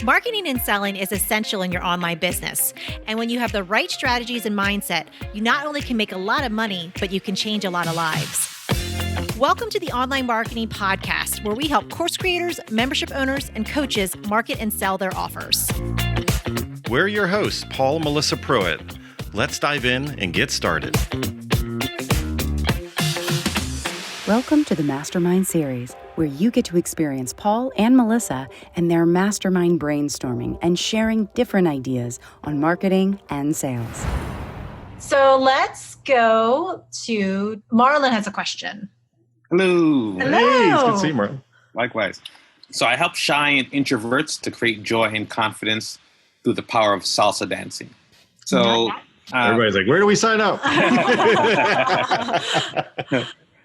Marketing and selling is essential in your online business. And when you have the right strategies and mindset, you not only can make a lot of money, but you can change a lot of lives. Welcome to the Online Marketing Podcast, where we help course creators, membership owners, and coaches market and sell their offers. We're your hosts, Paul and Melissa Pruitt. Let's dive in and get started. Welcome to the Mastermind Series, where you get to experience Paul and Melissa and their mastermind brainstorming and sharing different ideas on marketing and sales. So let's go to Marlon has a question. Hello. Hello. Hey, it's good to see you, Marlon. Likewise. So I help shy and introverts to create joy and confidence through the power of salsa dancing. So Everybody's like, where do we sign up? I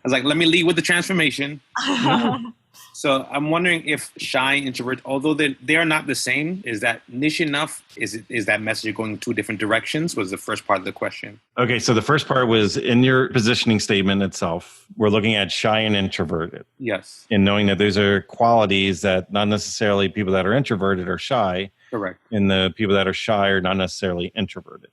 was like, let me lead with the transformation. So I'm wondering if shy and introvert, although they are not the same, is that niche enough? Is that message going in two different directions? Was the first part of the question. Okay, so the first part was in your positioning statement itself. We're looking at shy and introverted. Yes. And knowing that those are qualities that not necessarily people that are introverted are shy. Correct. And the people that are shy are not necessarily introverted.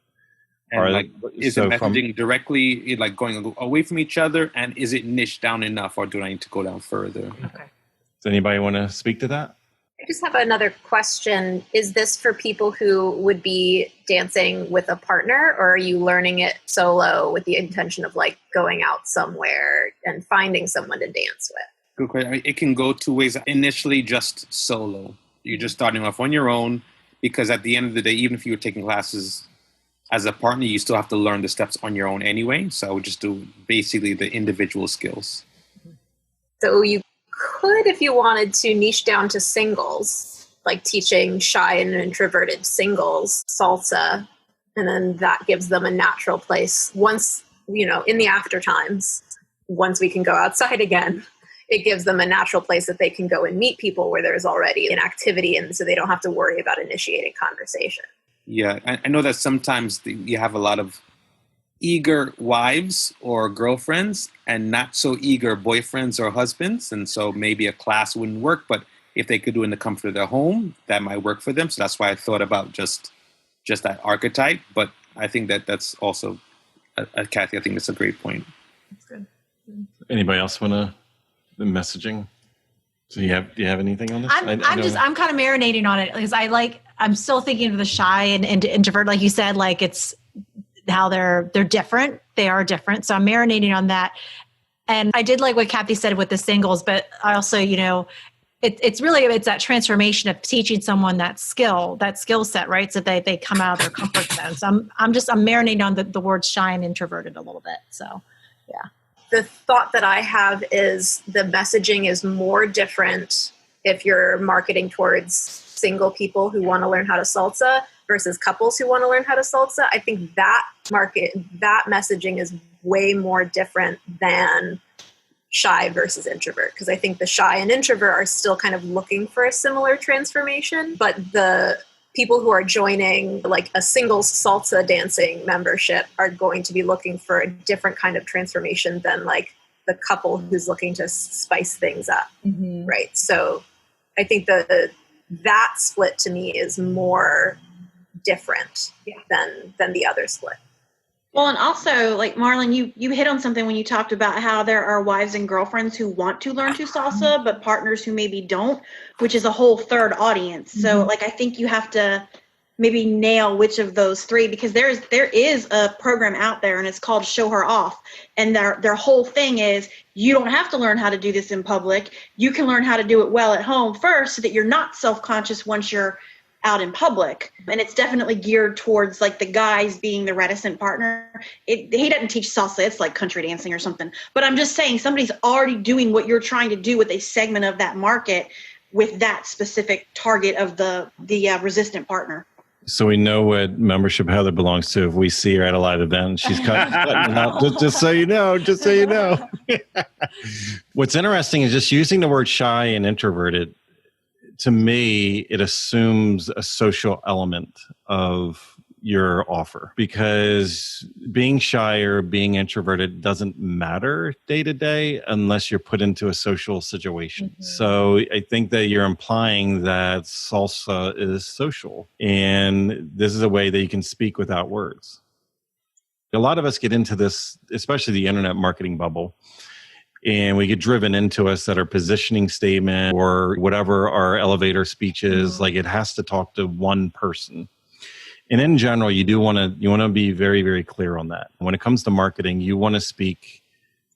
And is the messaging directly like going away from each other? And is it niche down enough, or do I need to go down further? Okay. Does anybody want to speak to that? I just have another question. Is this for people who would be dancing with a partner, or are you learning it solo with the intention of like going out somewhere and finding someone to dance with? Good question. It can go two ways. Initially, just solo. You're just starting off on your own, because at the end of the day, even if you were taking classes as a partner, you still have to learn the steps on your own anyway. So I would just do basically the individual skills. So you could, if you wanted to, niche down to singles, like teaching shy and introverted singles salsa. And then that gives them a natural place. Once, in the after times, once we can go outside again, it gives them a natural place that they can go and meet people where there's already an activity. And so they don't have to worry about initiating conversation. Yeah, I know that sometimes you have a lot of eager wives or girlfriends and not so eager boyfriends or husbands. And so maybe a class wouldn't work, but if they could do it in the comfort of their home, that might work for them. So that's why I thought about just that archetype. But I think that's also, Kathy, I think that's a great point. That's good. Anybody else want to, the messaging? So do you have anything on this? I'm kind of marinating on it because I'm still thinking of the shy and introvert, like you said, like it's how they're different. They are different. So I'm marinating on that. And I did like what Kathy said with the singles, but I also, it's that transformation of teaching someone that skill set, right? So they come out of their comfort zone. So I'm marinating on the word shy and introverted a little bit. So yeah. The thought that I have is the messaging is more different if you're marketing towards single people who want to learn how to salsa versus couples who want to learn how to salsa. I think that messaging is way more different than shy versus introvert, because I think the shy and introvert are still kind of looking for a similar transformation, but the people who are joining like a singles salsa dancing membership are going to be looking for a different kind of transformation than like the couple who's looking to spice things up. Mm-hmm. Right. So I think that split to me is more different than the other split. Well, and also, like Marlon, you hit on something when you talked about how there are wives and girlfriends who want to learn to salsa, but partners who maybe don't, which is a whole third audience. So, I think you have to maybe nail which of those three, because there is a program out there, and it's called Show Her Off, and their whole thing is you don't have to learn how to do this in public. You can learn how to do it well at home first, so that you're not self-conscious once you're out in public. And it's definitely geared towards like the guys being the reticent partner. He doesn't teach salsa, it's like country dancing or something. But I'm just saying somebody's already doing what you're trying to do with a segment of that market with that specific target of the resistant partner. So we know what membership Heather belongs to if we see her at a live event. She's cutting out, just so you know. What's interesting is just using the word shy and introverted. To me, it assumes a social element of your offer, because being shy or being introverted doesn't matter day to day unless you're put into a social situation. Mm-hmm. So I think that you're implying that salsa is social, and this is a way that you can speak without words. A lot of us get into this, especially the internet marketing bubble, and we get driven into us that our positioning statement or whatever our elevator speech is, like it has to talk to one person. And in general, you want to be very, very clear on that. When it comes to marketing, you want to speak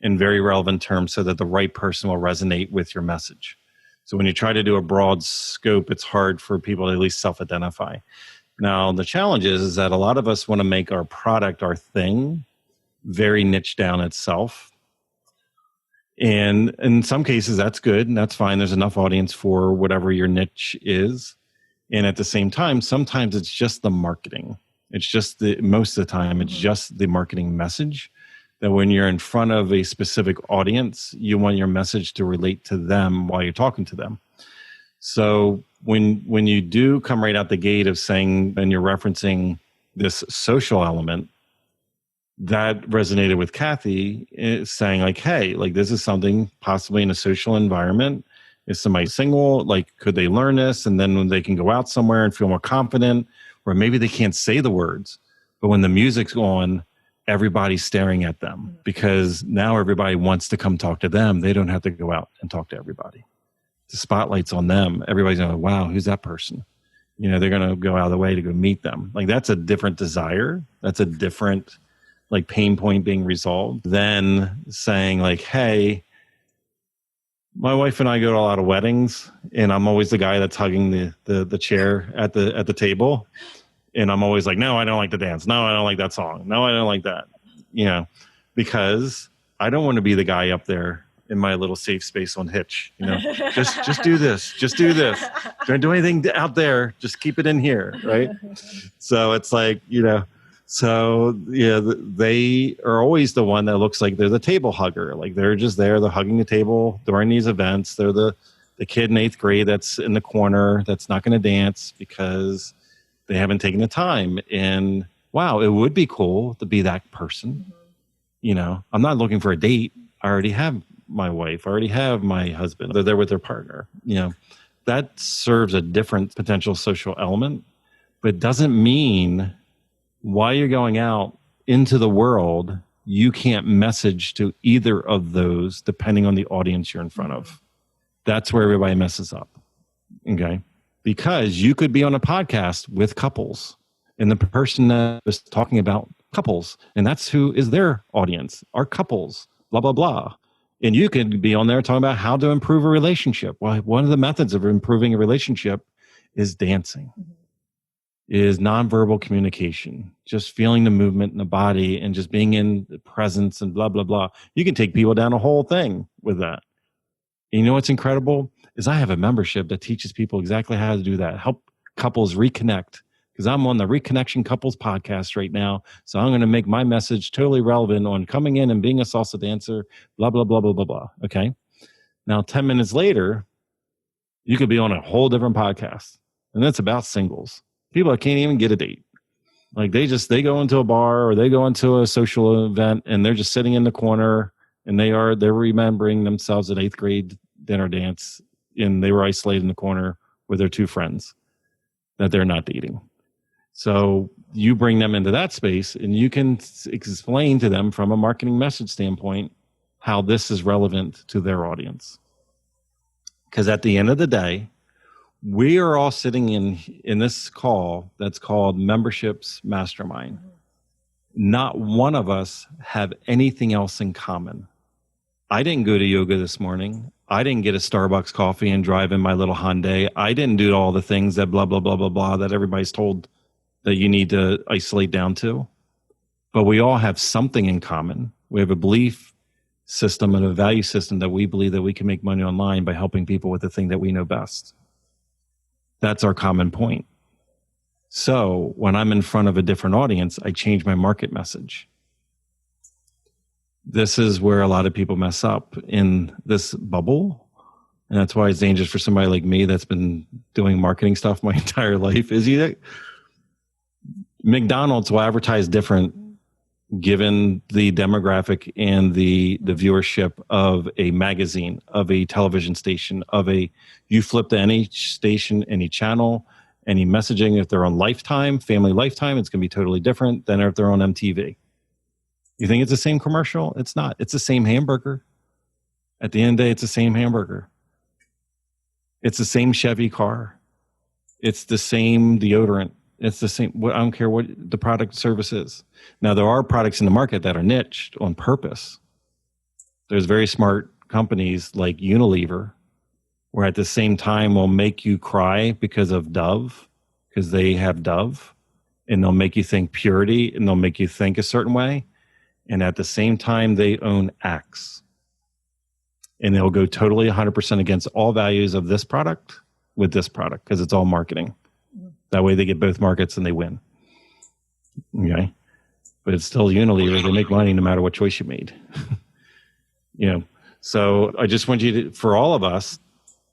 in very relevant terms so that the right person will resonate with your message. So when you try to do a broad scope, it's hard for people to at least self-identify. Now, the challenge is that a lot of us want to make our product, our thing, very niche down itself. And in some cases, that's good and that's fine. There's enough audience for whatever your niche is. And at the same time, sometimes it's just the marketing. It's just most of the time, it's just the marketing message that when you're in front of a specific audience, you want your message to relate to them while you're talking to them. So when you do come right out the gate of saying, and you're referencing this social element, that resonated with Kathy, saying like, hey, like this is something possibly in a social environment. Is somebody single? Like, could they learn this? And then when they can go out somewhere and feel more confident, or maybe they can't say the words, but when the music's on, everybody's staring at them because now everybody wants to come talk to them. They don't have to go out and talk to everybody. The spotlight's on them. Everybody's going, wow, who's that person? You know, they're going to go out of the way to go meet them. Like that's a different desire. That's a different like pain point being resolved than saying like, hey, my wife and I go to a lot of weddings, and I'm always the guy that's hugging the chair at the table, and I'm always like, no, I don't like to dance. No, I don't like that song. No, I don't like that. You know, because I don't want to be the guy up there in my little safe space on Hitch. You know, just do this. Just do this. Don't do anything out there. Just keep it in here, right? So it's like, you know. So, yeah, they are always the one that looks like they're the table hugger. Like they're just there, they're hugging the table during these events. They're the kid in 8th grade that's in the corner that's not going to dance because they haven't taken the time. And wow, it would be cool to be that person. Mm-hmm. You know, I'm not looking for a date. I already have my wife. I already have my husband. They're there with their partner. You know, that serves a different potential social element, but it doesn't mean while you're going out into the world, you can't message to either of those depending on the audience you're in front of. That's where everybody messes up. Okay. Because you could be on a podcast with couples and the person that is talking about couples, and that's who is their audience, are couples, blah, blah, blah. And you could be on there talking about how to improve a relationship. Well, one of the methods of improving a relationship is dancing. Mm-hmm. Is nonverbal communication, just feeling the movement in the body and just being in the presence and blah, blah, blah. You can take people down a whole thing with that. And you know what's incredible is I have a membership that teaches people exactly how to do that, help couples reconnect, because I'm on the Reconnection Couples podcast right now. So I'm going to make my message totally relevant on coming in and being a salsa dancer, blah, blah, blah, blah, blah, blah. Okay. Now, 10 minutes later, you could be on a whole different podcast, and that's about singles. People that can't even get a date. Like they go into a bar or they go into a social event and they're just sitting in the corner and they're remembering themselves at 8th grade dinner dance, and they were isolated in the corner with their 2 friends that they're not dating. So you bring them into that space and you can explain to them from a marketing message standpoint how this is relevant to their audience. Because at the end of the day, we are all sitting in this call that's called Memberships Mastermind. Not one of us have anything else in common. I didn't go to yoga this morning. I didn't get a Starbucks coffee and drive in my little Hyundai. I didn't do all the things that blah, blah, blah, blah, blah, that everybody's told that you need to isolate down to. But we all have something in common. We have a belief system and a value system that we believe that we can make money online by helping people with the thing that we know best. That's our common point. So when I'm in front of a different audience, I change my market message. This is where a lot of people mess up in this bubble. And that's why it's dangerous for somebody like me that's been doing marketing stuff my entire life. McDonald's will advertise different given the demographic and the viewership of a magazine, of a television station, you flip to any station, any channel, any messaging. If they're on Lifetime, Family Lifetime, it's going to be totally different than if they're on MTV. You think it's the same commercial? It's not. It's the same hamburger. At the end of the day, it's the same hamburger. It's the same Chevy car. It's the same deodorant. It's the same. I don't care what the product service is. Now, there are products in the market that are niched on purpose. There's very smart companies like Unilever, where at the same time will make you cry because of Dove, because they have Dove, and they'll make you think purity, and they'll make you think a certain way. And at the same time, they own Axe. And they'll go totally 100% against all values of this product with this product, because it's all marketing. That way they get both markets and they win. Okay. But it's still Unilever. They make money no matter what choice you made. So I just want you to, for all of us,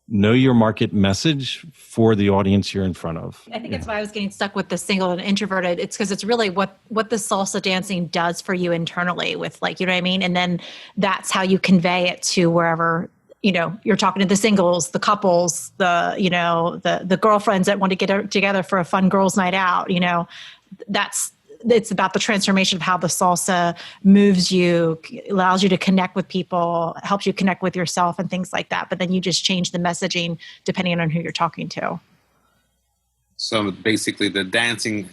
know your market message for the audience you're in front of. I think that's why I was getting stuck with the single and introverted. It's because it's really what the salsa dancing does for you internally with, like, you know what I mean? And then that's how you convey it to wherever, you're talking to the singles, the couples, the girlfriends that want to get together for a fun girls' night out. It's about the transformation of how the salsa moves you, allows you to connect with people, helps you connect with yourself and things like that. But then you just change the messaging depending on who you're talking to. So basically the dancing,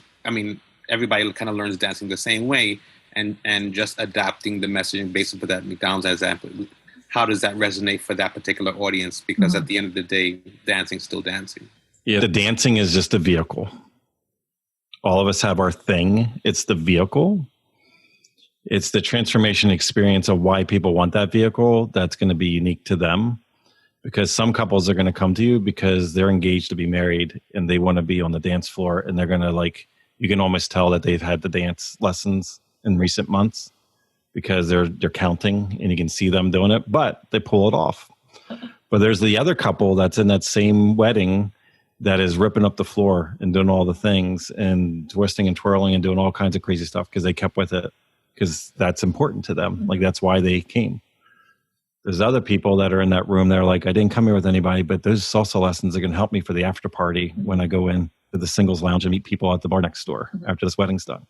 everybody kind of learns dancing the same way, and just adapting the messaging based on that McDonald's example. How does that resonate for that particular audience? Because at the end of the day, dancing's still dancing. Yeah, the dancing is just a vehicle. All of us have our thing. It's the vehicle. It's the transformation experience of why people want that vehicle that's going to be unique to them. Because some couples are going to come to you because they're engaged to be married and they want to be on the dance floor, and they're going to, you can almost tell that they've had the dance lessons in recent months because they're counting and you can see them doing it, but they pull it off. But there's the other couple that's in that same wedding that is ripping up the floor and doing all the things and twisting and twirling and doing all kinds of crazy stuff because they kept with it, because that's important to them. Like, that's why they came. There's other people that are in that room. They're like, I didn't come here with anybody, but those salsa lessons are going to help me for the after party when I go in to the singles lounge and meet people at the bar next door after this wedding's done.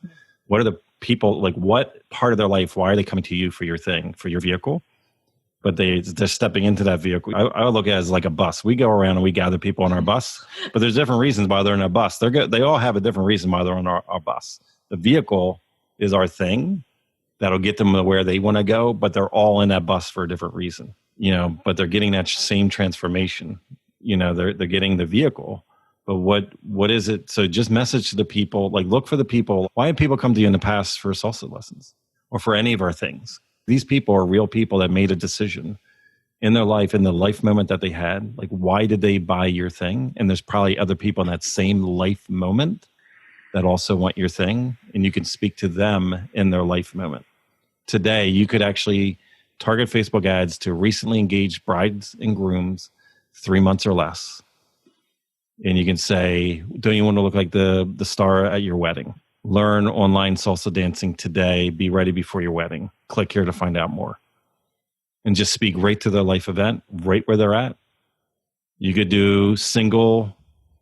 What are the people, what part of their life, why are they coming to you for your thing, for your vehicle? But they're stepping into that vehicle. I look at it as like a bus. We go around and we gather people on our bus, but there's different reasons why they're in a bus. They all have a different reason why they're on our bus. The vehicle is our thing that'll get them to where they want to go, but they're all in that bus for a different reason, but they're getting that same transformation. They're getting the vehicle, but what is it? So just message to the people, look for the people. Why have people come to you in the past for salsa lessons or for any of our things? These people are real people that made a decision in their life, in the life moment that they had. Why did they buy your thing? And there's probably other people in that same life moment that also want your thing, and you can speak to them in their life moment. Today, you could actually target Facebook ads to recently engaged brides and grooms 3 months or less. And you can say, don't you want to look like the star at your wedding? Learn online salsa dancing today. Be ready before your wedding. Click here to find out more. And just speak right to their life event, right where they're at. You could do single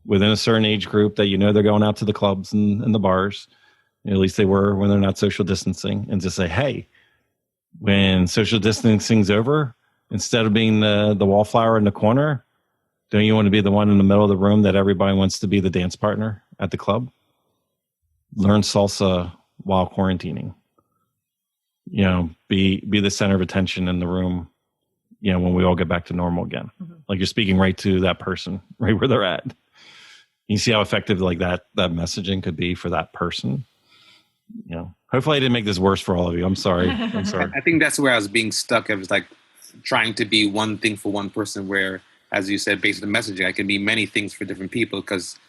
within a certain age group that they're going out to the clubs and the bars. At least they were when they're not social distancing. And just say, hey, when social distancing's over, instead of being the wallflower in the corner, don't you want to be the one in the middle of the room that everybody wants to be the dance partner at the club? Learn salsa while quarantining. Be the center of attention in the room, when we all get back to normal again. Mm-hmm. You're speaking right to that person, right where they're at. You see how effective that messaging could be for that person. Hopefully I didn't make this worse for all of you. I'm sorry. I think that's where I was being stuck. I was trying to be one thing for one person, where, as you said, based on the messaging, I can be many things for different people because,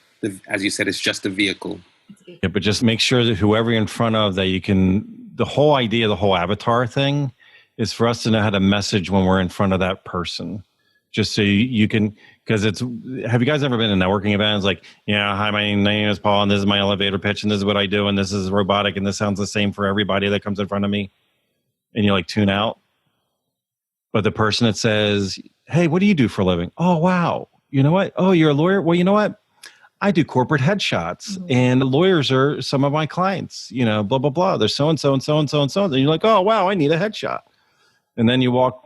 as you said, it's just a vehicle. Yeah, but just make sure that whoever you're in front of, that you can, the whole idea, the whole avatar thing is for us to know how to message when we're in front of that person. Just so you can, Because have you guys ever been in a networking event? It's like, yeah, hi, my name is Paul, and this is my elevator pitch, and this is what I do, and this is robotic, and this sounds the same for everybody that comes in front of me. And you like tune out. But the person that says, hey, what do you do for a living? Oh, wow. You know what? Oh, you're a lawyer? Well, you know what? I do corporate headshots, and lawyers are some of my clients, you know, blah, blah, blah. There's so-and-so and so-and-so and so. And you're like, oh, wow, I need a headshot. And then you walk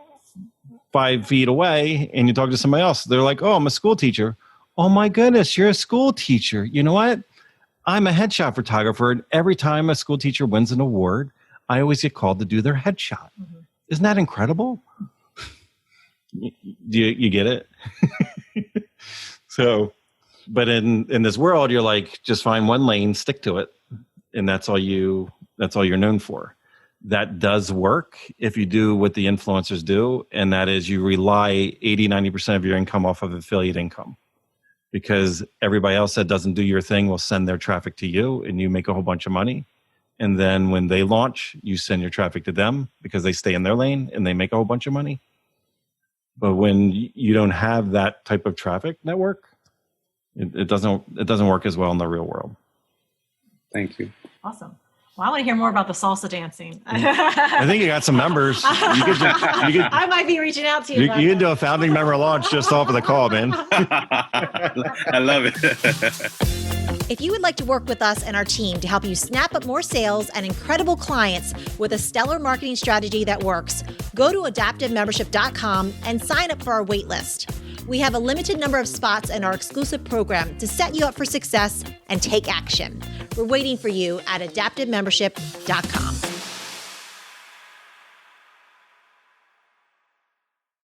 5 feet away and you talk to somebody else. They're like, oh, I'm a school teacher. Oh, my goodness, you're a school teacher. You know what? I'm a headshot photographer. And every time a school teacher wins an award, I always get called to do their headshot. Isn't that incredible? You get it? So, but in this world, you're like, just find one lane, stick to it. And that's all you're known for. That does work if you do what the influencers do. And that is you rely 80-90% of your income off of affiliate income, because everybody else that doesn't do your thing will send their traffic to you and you make a whole bunch of money. And then when they launch, you send your traffic to them because they stay in their lane and they make a whole bunch of money. But when you don't have that type of traffic network, it doesn't work as well in the real world. Thank you. Awesome. Well, I want to hear more about the salsa dancing. I think you got some members. I might be reaching out to you. You can do a founding member launch just off of the call, man. I love it. If you would like to work with us and our team to help you snap up more sales and incredible clients with a stellar marketing strategy that works, go to adaptivemembership.com and sign up for our wait list. We have a limited number of spots in our exclusive program to set you up for success and take action. We're waiting for you at adaptivemembership.com.